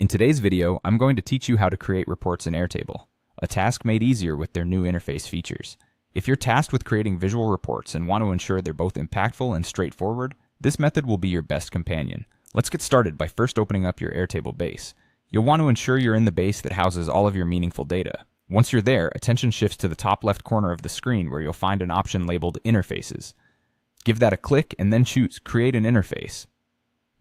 In today's video, I'm going to teach you how to create reports in Airtable, a task made easier with their new interface features. If you're tasked with creating visual reports and want to ensure they're both impactful and straightforward, this method will be your best companion. Let's get started by first opening up your Airtable base. You'll want to ensure you're in the base that houses all of your meaningful data. Once you're there, attention shifts to the top left corner of the screen where you'll find an option labeled Interfaces. Give that a click and then choose Create an Interface.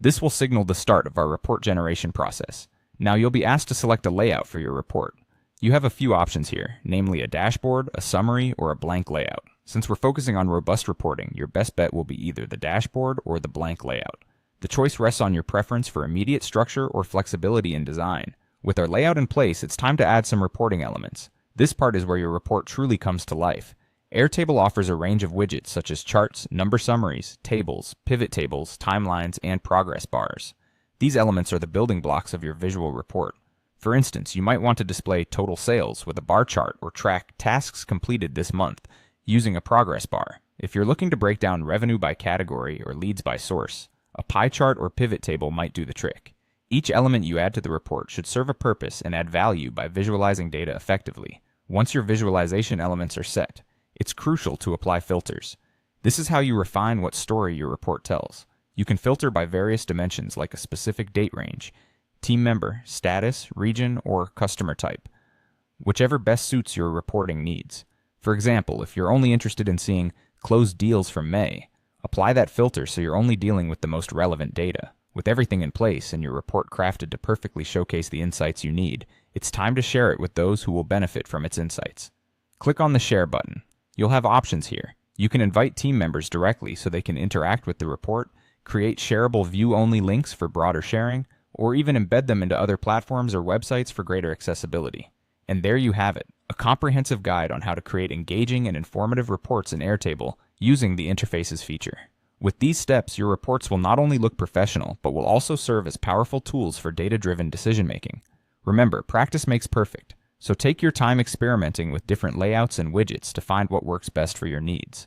This will signal the start of our report generation process. Now you'll be asked to select a layout for your report. You have a few options here, namely a dashboard, a summary, or a blank layout. Since we're focusing on robust reporting, your best bet will be either the dashboard or the blank layout. The choice rests on your preference for immediate structure or flexibility in design. With our layout in place, it's time to add some reporting elements. This part is where your report truly comes to life. Airtable offers a range of widgets such as charts, number summaries, tables, pivot tables, timelines, and progress bars. These elements are the building blocks of your visual report. For instance, you might want to display total sales with a bar chart or track tasks completed this month using a progress bar. If you're looking to break down revenue by category or leads by source, a pie chart or pivot table might do the trick. Each element you add to the report should serve a purpose and add value by visualizing data effectively. Once your visualization elements are set, it's crucial to apply filters. This is how you refine what story your report tells. You can filter by various dimensions like a specific date range, team member, status, region, or customer type, whichever best suits your reporting needs. For example, if you're only interested in seeing closed deals from May, apply that filter so you're only dealing with the most relevant data. With everything in place and your report crafted to perfectly showcase the insights you need, it's time to share it with those who will benefit from its insights. Click on the Share button. You'll have options here. You can invite team members directly so they can interact with the report, create shareable view-only links for broader sharing, or even embed them into other platforms or websites for greater accessibility. And there you have it, a comprehensive guide on how to create engaging and informative reports in Airtable using the Interfaces feature. With these steps, your reports will not only look professional, but will also serve as powerful tools for data-driven decision-making. Remember, practice makes perfect. So take your time experimenting with different layouts and widgets to find what works best for your needs.